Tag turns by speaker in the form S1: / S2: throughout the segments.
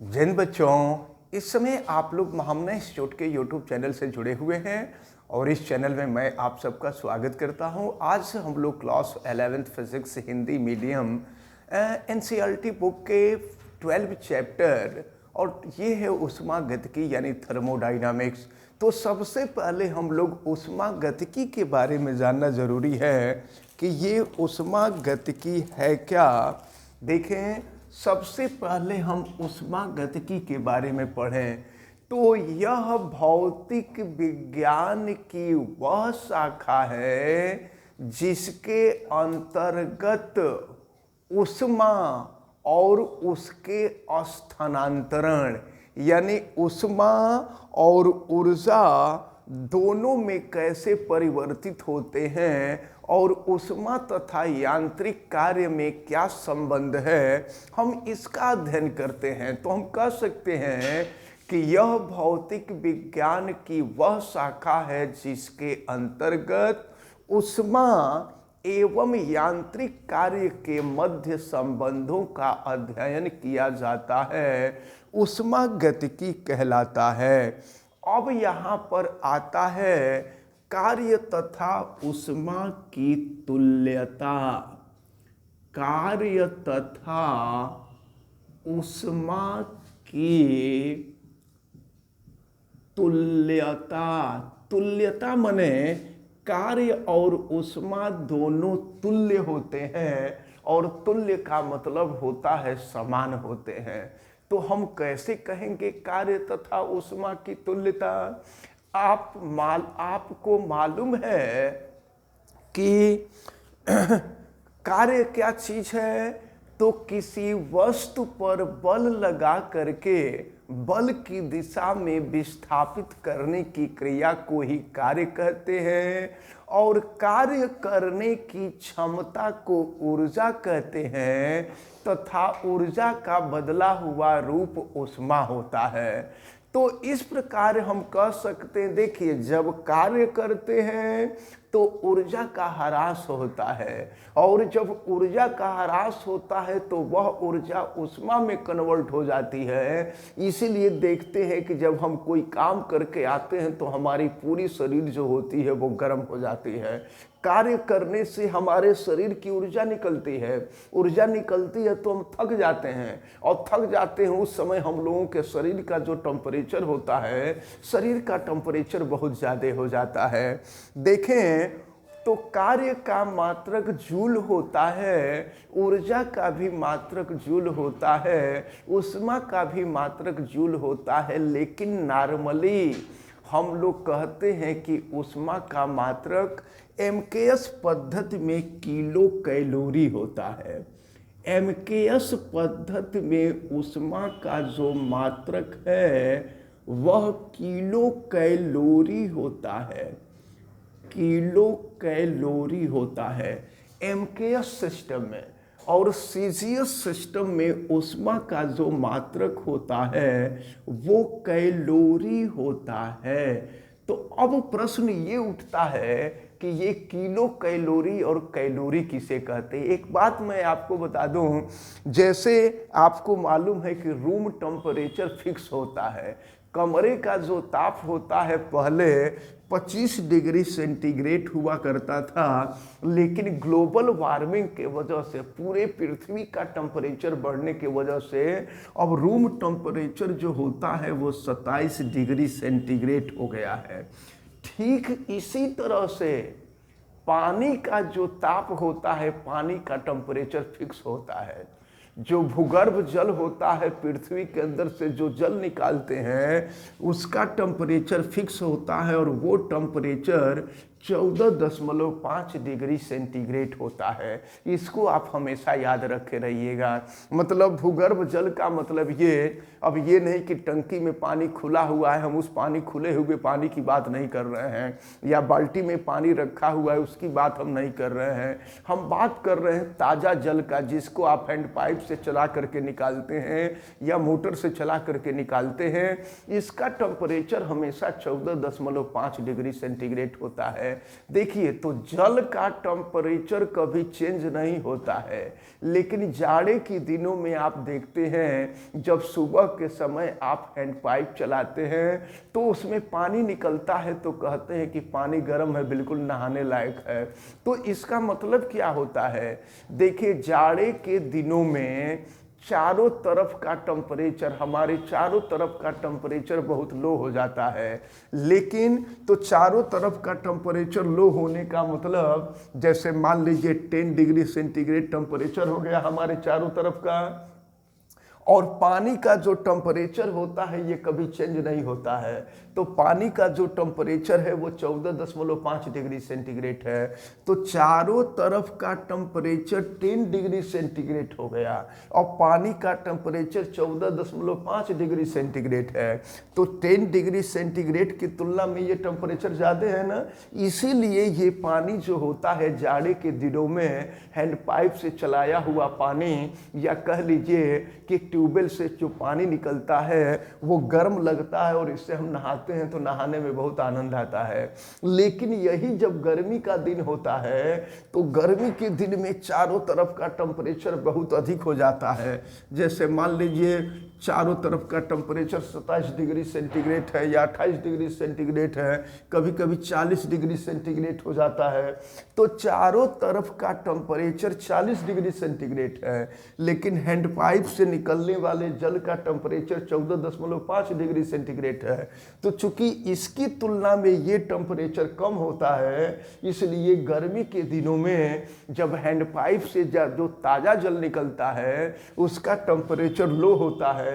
S1: जिन बच्चों इस समय आप लोग महामना इंस्टीट्यूट के यूट्यूब चैनल से जुड़े हुए हैं और इस चैनल में मैं आप सबका स्वागत करता हूं। आज हम लोग class 11th physics Hindi medium NCERT book के 12 चैप्टर और ये है ऊष्मागतिकी यानी थर्मोडायनामिक्स। तो सबसे पहले हम लोग ऊष्मागतिकी के बारे में जानना ज़रूरी है कि ये ऊष्मागतिकी है क्या। देखें, सबसे पहले हम ऊष्मागतिकी के बारे में पढ़ें तो यह भौतिक विज्ञान की वह शाखा है जिसके अंतर्गत ऊष्मा और उसके स्थानांतरण यानी ऊष्मा और ऊर्जा दोनों में कैसे परिवर्तित होते हैं और ऊष्मा तथा यांत्रिक कार्य में क्या संबंध है, हम इसका अध्ययन करते हैं। तो हम कह सकते हैं कि यह भौतिक विज्ञान की वह शाखा है जिसके अंतर्गत ऊष्मा एवं यांत्रिक कार्य के मध्य संबंधों का अध्ययन किया जाता है, ऊष्मागतिकी कहलाता है। अब यहाँ पर आता है कार्य तथा ऊष्मा की तुल्यता। कार्य तथा ऊष्मा की तुल्यता। तुल्यता माने कार्य और ऊष्मा दोनों तुल्य होते हैं और तुल्य का मतलब होता है समान होते हैं। तो हम कैसे कहेंगे कार्य तथा ऊष्मा की तुल्यता? आपको मालूम है कि कार्य क्या चीज है? तो किसी वस्तु पर बल लगा करके बल की दिशा में विस्थापित करने की क्रिया को ही कार्य कहते हैं और कार्य करने की क्षमता को ऊर्जा कहते हैं तथा ऊर्जा का बदला हुआ रूप ऊष्मा होता है। तो इस प्रकार हम कह सकते हैं, देखिए, जब कार्य करते हैं तो ऊर्जा का ह्रास होता है और जब ऊर्जा का ह्रास होता है तो वह ऊर्जा ऊष्मा में कन्वर्ट हो जाती है। इसीलिए देखते हैं कि जब हम कोई काम करके आते हैं तो हमारी पूरी शरीर जो होती है वो गर्म हो जाती है। कार्य करने से हमारे शरीर की ऊर्जा निकलती है, ऊर्जा निकलती है तो हम थक जाते हैं और थक जाते हैं उस समय हम लोगों के शरीर का जो टेम्परेचर होता है, शरीर का टेम्परेचर बहुत ज़्यादा हो जाता है। देखें तो कार्य का मात्रक जूल होता है, ऊर्जा का भी मात्रक जूल होता है, ऊष्मा का भी मात्रक जूल होता है, लेकिन नॉर्मली हम लोग कहते हैं कि ऊष्मा का मात्रक एमकेएस पद्धति में किलो कैलोरी होता है। एमकेएस पद्धति में ऊष्मा का जो मात्रक है वह किलो कैलोरी होता है, किलो कैलोरी होता है एमकेएस सिस्टम में। और सीजीएस सिस्टम में ऊष्मा का जो मात्रक होता है वो कैलोरी होता है। तो अब प्रश्न ये उठता है कि ये किलो कैलोरी और कैलोरी किसे कहते हैं। एक बात मैं आपको बता दूं, जैसे आपको मालूम है कि रूम टेम्परेचर फिक्स होता है, कमरे का जो ताप होता है पहले 25 डिग्री सेंटीग्रेड हुआ करता था, लेकिन ग्लोबल वार्मिंग के वजह से पूरे पृथ्वी का टेम्परेचर बढ़ने की वजह से अब रूम टेम्परेचर जो होता है वो 27 डिग्री सेंटीग्रेड हो गया है। ठीक इसी तरह से पानी का जो ताप होता है, पानी का टेम्परेचर फिक्स होता है। जो भूगर्भ जल होता है, पृथ्वी के अंदर से जो जल निकालते हैं उसका टेम्परेचर फिक्स होता है और वो टेम्परेचर 14.5 डिग्री सेंटीग्रेड होता है। इसको आप हमेशा याद रखे रहिएगा। मतलब भूगर्भ जल का मतलब ये, अब ये नहीं कि टंकी में पानी खुला हुआ है, हम उस पानी खुले हुए पानी की बात नहीं कर रहे हैं, या बाल्टी में पानी रखा हुआ है उसकी बात हम नहीं कर रहे हैं। हम बात कर रहे हैं ताज़ा जल का, जिसको आप हैंड पाइप से चला करके निकालते हैं या मोटर से चला करके निकालते हैं। इसका टेम्परेचर हमेशा 14.5 डिग्री सेंटीग्रेड होता है। देखिए, तो जल का टेम्परेचर कभी चेंज नहीं होता है, लेकिन जाड़े के दिनों में आप देखते हैं जब सुबह के समय आप हैंड पाइप चलाते हैं तो उसमें पानी निकलता है, तो कहते हैं कि पानी गर्म है, बिल्कुल नहाने लायक है। तो इसका मतलब क्या होता है? देखिए, जाड़े के दिनों में चारों तरफ का टेम्परेचर, हमारे चारों तरफ का टेम्परेचर बहुत लो हो जाता है। लेकिन तो चारों तरफ का टेम्परेचर लो होने का मतलब, जैसे मान लीजिए 10 डिग्री सेंटीग्रेड टेम्परेचर हो गया हमारे चारों तरफ का, और पानी का जो टेम्परेचर होता है ये कभी चेंज नहीं होता है। तो पानी का जो टेम्परेचर है वो 14.5 डिग्री सेंटीग्रेड है। तो चारों तरफ का टेम्परेचर 10 डिग्री सेंटीग्रेड हो गया और पानी का टेम्परेचर 14.5 डिग्री सेंटीग्रेड है। तो 10 डिग्री सेंटीग्रेड की तुलना में ये टेम्परेचर ज़्यादा है ना, इसीलिए ये पानी जो होता है जाड़े के दिनों में हैंड पाइप से चलाया हुआ पानी, या कह लीजिए कि ट्यूबवेल से जो पानी निकलता है वो गर्म लगता है और इससे हम नहाते हैं तो नहाने में बहुत आनंद आता है। लेकिन यही जब गर्मी का दिन होता है तो गर्मी के दिन में चारों तरफ का टेम्परेचर बहुत अधिक हो जाता है। जैसे मान लीजिए चारों तरफ का टेम्परेचर 27 डिग्री सेंटीग्रेड है या 28 डिग्री सेंटीग्रेड है, कभी कभी 40 डिग्री सेंटीग्रेड हो जाता है। तो चारों तरफ का टेम्परेचर 40 डिग्री सेंटीग्रेड है, लेकिन हैंड पाइप से निकलने वाले जल का टेम्परेचर 14.5 डिग्री सेंटीग्रेड है। तो चूंकि इसकी तुलना में ये टेम्परेचर कम होता है, इसलिए गर्मी के दिनों में जब हैंड पाइप से जो ताज़ा जल निकलता है उसका टेम्परेचर लो होता है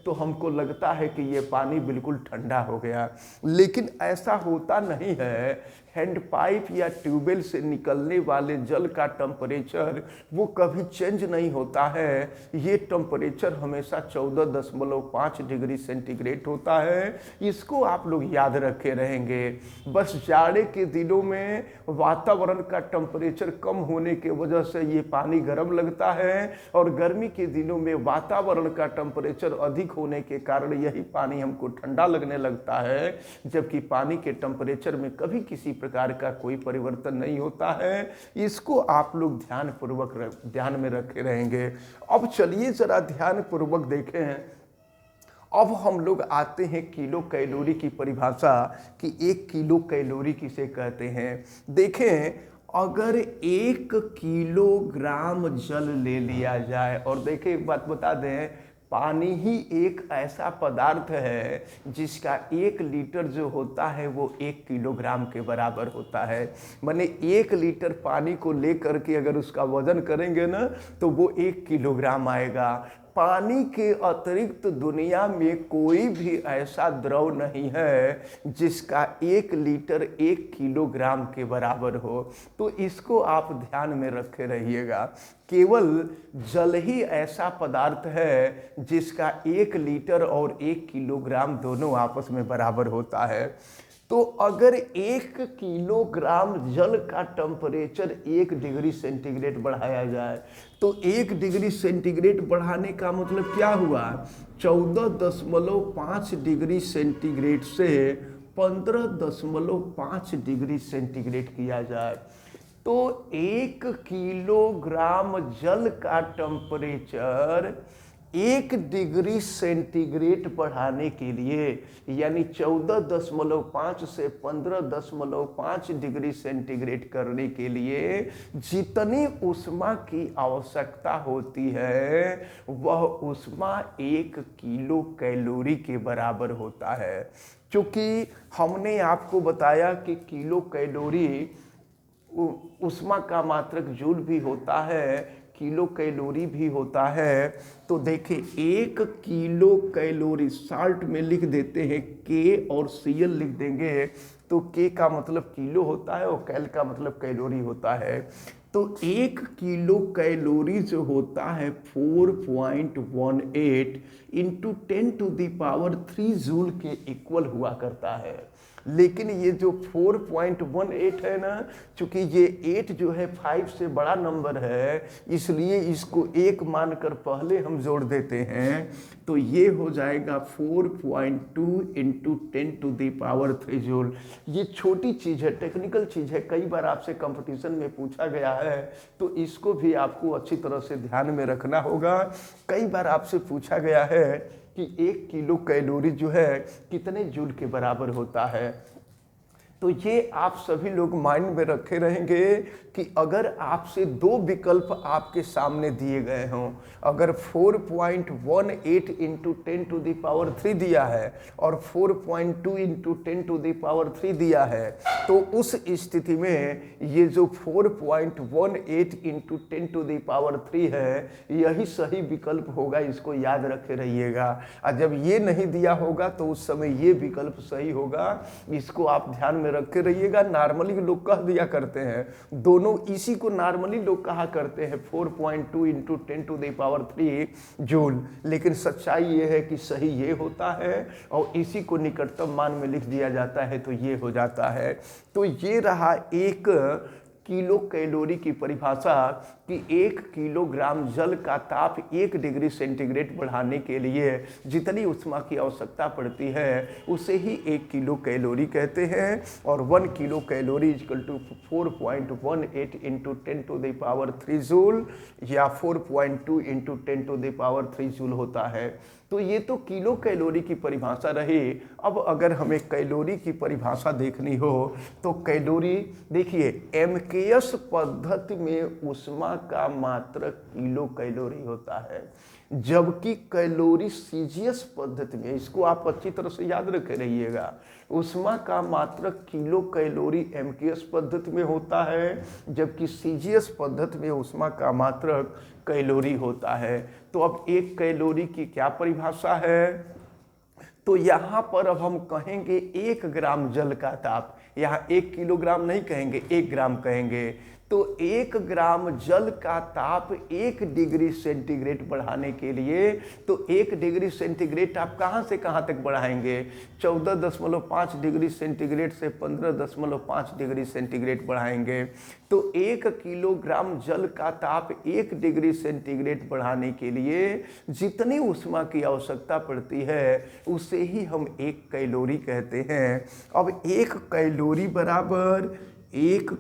S1: तो हमको लगता है कि ये पानी बिल्कुल ठंडा हो गया। लेकिन ऐसा होता नहीं है। हैंड पाइप या ट्यूबवेल से निकलने वाले जल का टेम्परेचर वो कभी चेंज नहीं होता है। ये टेम्परेचर हमेशा 14.5 डिग्री सेंटीग्रेड होता है। इसको आप लोग याद रखे रहेंगे। बस जाड़े के दिनों में वातावरण का टेम्परेचर कम होने के वजह से ये पानी गर्म लगता है, और गर्मी के दिनों में वातावरण का टेम्परेचर अधिक होने के कारण यही पानी हमको ठंडा लगने लगता है, जबकि पानी के टेम्परेचर में कभी किसी प्रकार का कोई परिवर्तन नहीं होता है। इसको आप लोग ध्यान में रखे रहेंगे। अब चलिए जरा ध्यान पूर्वक देखें। अब हम लोग आते हैं किलो कैलोरी की परिभाषा, कि 1 किलो कैलोरी किसे कहते हैं। देखें, अगर 1 किलोग्राम जल ले लिया जाए, और देखें एक बात बता दें, पानी ही एक ऐसा पदार्थ है जिसका 1 लीटर जो होता है वो 1 किलोग्राम के बराबर होता है। माने 1 लीटर पानी को लेकर के अगर उसका वजन करेंगे ना तो वो 1 किलोग्राम आएगा। पानी के अतिरिक्त दुनिया में कोई भी ऐसा द्रव नहीं है जिसका 1 लीटर 1 किलोग्राम के बराबर हो। तो इसको आप ध्यान में रखे रहिएगा। केवल जल ही ऐसा पदार्थ है जिसका 1 लीटर और 1 किलोग्राम दोनों आपस में बराबर होता है। तो अगर 1 किलोग्राम जल का टेम्परेचर 1 डिग्री सेंटीग्रेड बढ़ाया जाए तो 1 डिग्री सेंटीग्रेड बढ़ाने का मतलब क्या हुआ? 14.5 डिग्री सेंटीग्रेड से 15.5 डिग्री सेंटीग्रेड किया जाए तो 1 किलोग्राम जल का टेम्परेचर 1 डिग्री सेंटीग्रेड बढ़ाने के लिए, यानी 14.5 से 15.5 डिग्री सेंटीग्रेड करने के लिए जितनी ऊष्मा की आवश्यकता होती है वह ऊष्मा 1 किलो कैलोरी के बराबर होता है। क्योंकि हमने आपको बताया कि किलो कैलोरी ऊष्मा का मात्रक जूल भी होता है, किलो कैलोरी भी होता है। तो देखिए 1 किलो कैलोरी साल्ट में लिख देते हैं के और Cl लिख देंगे तो के का मतलब किलो होता है और कैल का मतलब कैलोरी होता है। तो 1 किलो कैलोरी जो होता है 4.18 × 10⁻³ जूल के इक्वल हुआ करता है। लेकिन ये जो 4.18 है ना, चूंकि ये 8 जो है 5 से बड़ा नंबर है, इसलिए इसको 1 मानकर पहले हम जोड़ देते हैं, तो ये हो जाएगा 4.2 इंटू 10⁻³ जूल। ये छोटी चीज़ है, टेक्निकल चीज़ है, कई बार आपसे कंपटीशन में पूछा गया है, तो इसको भी आपको अच्छी तरह से ध्यान में रखना होगा। कई बार आपसे पूछा गया है कि 1 किलो कैलोरी जो है कितने जूल के बराबर होता है। तो ये आप सभी लोग माइंड में रखे रहेंगे कि अगर आपसे 2 विकल्प आपके सामने दिए गए हों, अगर 4.18 इंटू 10⁻³ दिया है और 4.2 इंटू 10⁻³ दिया है, तो उस स्थिति में ये जो 4.18 इंटू 10⁻³ है, यही सही विकल्प होगा, इसको याद रखे रहिएगा। और जब ये नहीं दिया होगा तो उस समय ये विकल्प सही होगा, इसको आप ध्यान में रखे रहिएगा। नॉर्मली लोग कह दिया करते हैं, दोनों इसी को नॉर्मली लोग कहा करते हैं 4.2 इंटू 10⁻³ जूल, लेकिन सच्चाई ये है कि सही ये होता है और इसी को निकटतम मान में लिख दिया जाता है, तो ये हो जाता है। तो ये रहा 1 किलो कैलोरी की परिभाषा कि 1 किलोग्राम जल का ताप 1 डिग्री सेंटीग्रेड बढ़ाने के लिए जितनी ऊष्मा की आवश्यकता पड़ती है उसे ही 1 किलो कैलोरी कहते हैं। और 1 kilo calorie equal to 4.18 into 10⁻³ joule या 4.2 इंटू 10⁻³ जूल होता है। तो ये तो किलो कैलोरी की परिभाषा रही। अब अगर हमें कैलोरी की परिभाषा देखनी हो तो कैलोरी देखिए, एमकेएस पद्धति में ऊष्मा का मात्रक किलो कैलोरी होता है, जबकि कैलोरी सीजीएस पद्धति में, इसको आप अच्छी तरह से याद रखे रहिएगा, ऊष्मा का मात्रक किलो कैलोरी एमकेएस पद्धति में होता है, जबकि सीजीएस पद्धति में ऊष्मा का मात्रक कैलोरी होता है। तो अब 1 कैलोरी की क्या परिभाषा है, तो यहाँ पर अब हम कहेंगे 1 ग्राम जल का ताप, यहाँ 1 किलोग्राम नहीं कहेंगे, 1 ग्राम कहेंगे। तो 1 ग्राम जल का ताप 1 डिग्री सेंटीग्रेड बढ़ाने के लिए, तो 1 डिग्री सेंटीग्रेड आप कहाँ से कहाँ तक बढ़ाएंगे, 14.5 डिग्री सेंटीग्रेड से 15.5 डिग्री सेंटीग्रेड बढ़ाएंगे। तो 1 किलोग्राम जल का ताप 1 डिग्री सेंटीग्रेड बढ़ाने के लिए जितनी ऊष्मा की आवश्यकता पड़ती है उसे ही हम 1 कैलोरी कहते हैं। अब 1 कैलोरी बराबर 1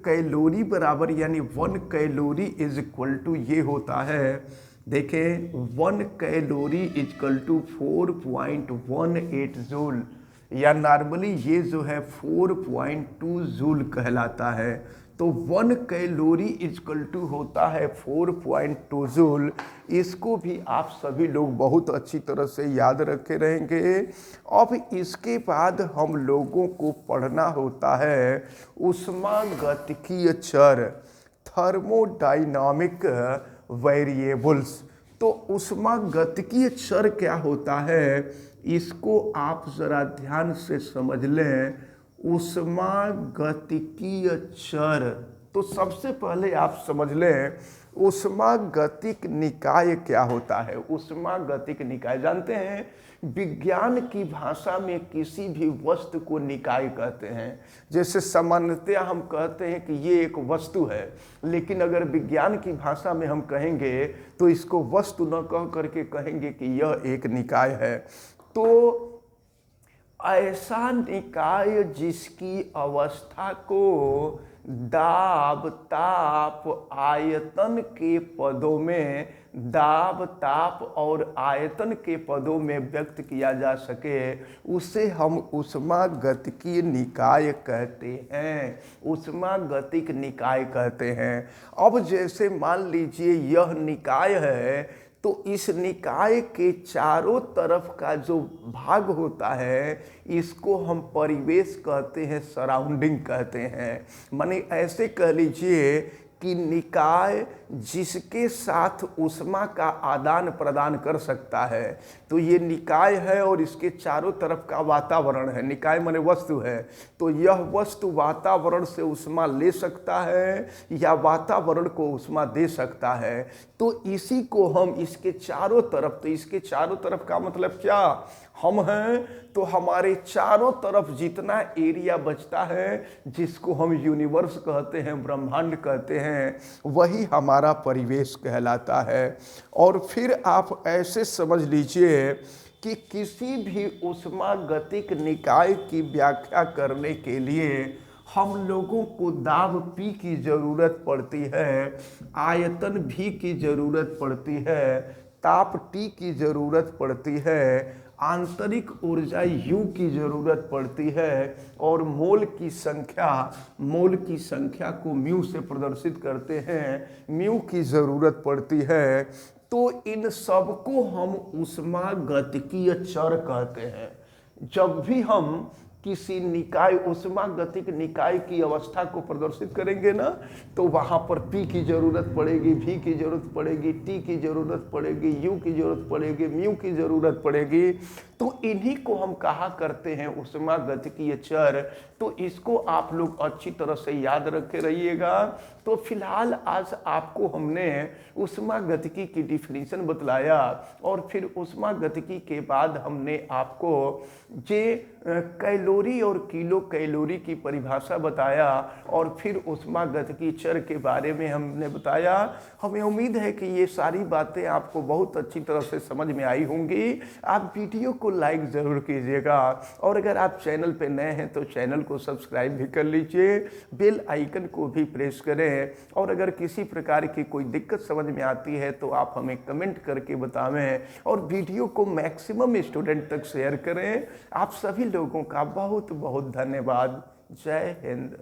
S1: कैलोरी बराबर यानी 1 कैलोरी इज इक्वल टू ये होता है, देखें 1 कैलोरी इक्वल टू 4.18 जूल, या नॉर्मली ये जो है 4.2 जूल कहलाता है। तो 1 कैलोरी इक्वल टू होता है 4.2 जूल। इसको भी आप सभी लोग बहुत अच्छी तरह से याद रखे रहेंगे। अब इसके बाद हम लोगों को पढ़ना होता है ऊष्मागतिकीय चर, थर्मोडायनामिक वेरिएबल्स। तो ऊष्मागतिकीय चर क्या होता है, इसको आप जरा ध्यान से समझ लें। ऊष्मागतिकीय चर, तो सबसे पहले आप समझ लें ऊष्मागतिक निकाय क्या होता है। ऊष्मागतिक निकाय जानते हैं, विज्ञान की भाषा में किसी भी वस्तु को निकाय कहते हैं। जैसे सामान्यतया हम कहते हैं कि ये एक वस्तु है, लेकिन अगर विज्ञान की भाषा में हम कहेंगे तो इसको वस्तु न कह करके कहेंगे कि यह एक निकाय है। तो ऐसा निकाय जिसकी अवस्था को दाब, ताप, आयतन के पदों में, दाब, ताप और आयतन के पदों में व्यक्त किया जा सके, उसे हम ऊष्मागतिकीय निकाय कहते हैं, ऊष्मागतिक निकाय कहते हैं। अब जैसे मान लीजिए यह निकाय है, तो इस निकाय के चारों तरफ का जो भाग होता है इसको हम परिवेश कहते हैं, सराउंडिंग कहते हैं। माने ऐसे कह लीजिए कि निकाय जिसके साथ ऊष्मा का आदान प्रदान कर सकता है। तो ये निकाय है और इसके चारों तरफ का वातावरण है। निकाय माने वस्तु है, तो यह वस्तु वातावरण से ऊष्मा ले सकता है या वातावरण को ऊष्मा दे सकता है। तो इसी को हम इसके चारों तरफ, तो इसके चारों तरफ का मतलब क्या, हम हैं तो हमारे चारों तरफ जितना एरिया बचता है, जिसको हम यूनिवर्स कहते हैं, ब्रह्मांड कहते हैं, वही हमारा परिवेश कहलाता है। और फिर आप ऐसे समझ लीजिए कि किसी भी ऊष्मागतिक निकाय की व्याख्या करने के लिए हम लोगों को दाब P की ज़रूरत पड़ती है, आयतन V की ज़रूरत पड़ती है, ताप T की ज़रूरत पड़ती है, आंतरिक ऊर्जा U की ज़रूरत पड़ती है, और मोल की संख्या को म्यू से प्रदर्शित करते हैं, म्यू की ज़रूरत पड़ती है। तो इन सबको हम ऊष्मागतिकीय चर कहते हैं। जब भी हम किसी निकाय, ऊष्मागतिक निकाय की अवस्था को प्रदर्शित करेंगे ना, तो वहाँ पर P की ज़रूरत पड़ेगी, V की ज़रूरत पड़ेगी, T की ज़रूरत पड़ेगी, U की ज़रूरत पड़ेगी, म्यू की ज़रूरत पड़ेगी। तो इन्हीं को हम कहा करते हैं ऊष्मागतिकीय चर। तो इसको आप लोग अच्छी तरह से याद रखे रहिएगा। तो फिलहाल आज आपको हमने ऊष्मागतिकी की डिफिनीशन बतलाया, और फिर ऊष्मागतिकी के बाद हमने आपको कैलोरी और किलो कैलोरी की परिभाषा बताया, और फिर ऊष्मागतिकी चर के बारे में हमने बताया। हमें उम्मीद है कि ये सारी बातें आपको बहुत अच्छी तरह से समझ में आई होंगी। आप वीडियो को लाइक ज़रूर कीजिएगा, और अगर आप चैनल पे नए हैं तो चैनल को सब्सक्राइब भी कर लीजिए, बेल आइकन को भी प्रेस करें। और अगर किसी प्रकार की कोई दिक्कत समझ में आती है तो आप हमें कमेंट करके बतावें, और वीडियो को मैक्सिमम स्टूडेंट तक शेयर करें। आप सभी लोगों का बहुत बहुत धन्यवाद। जय हिंद।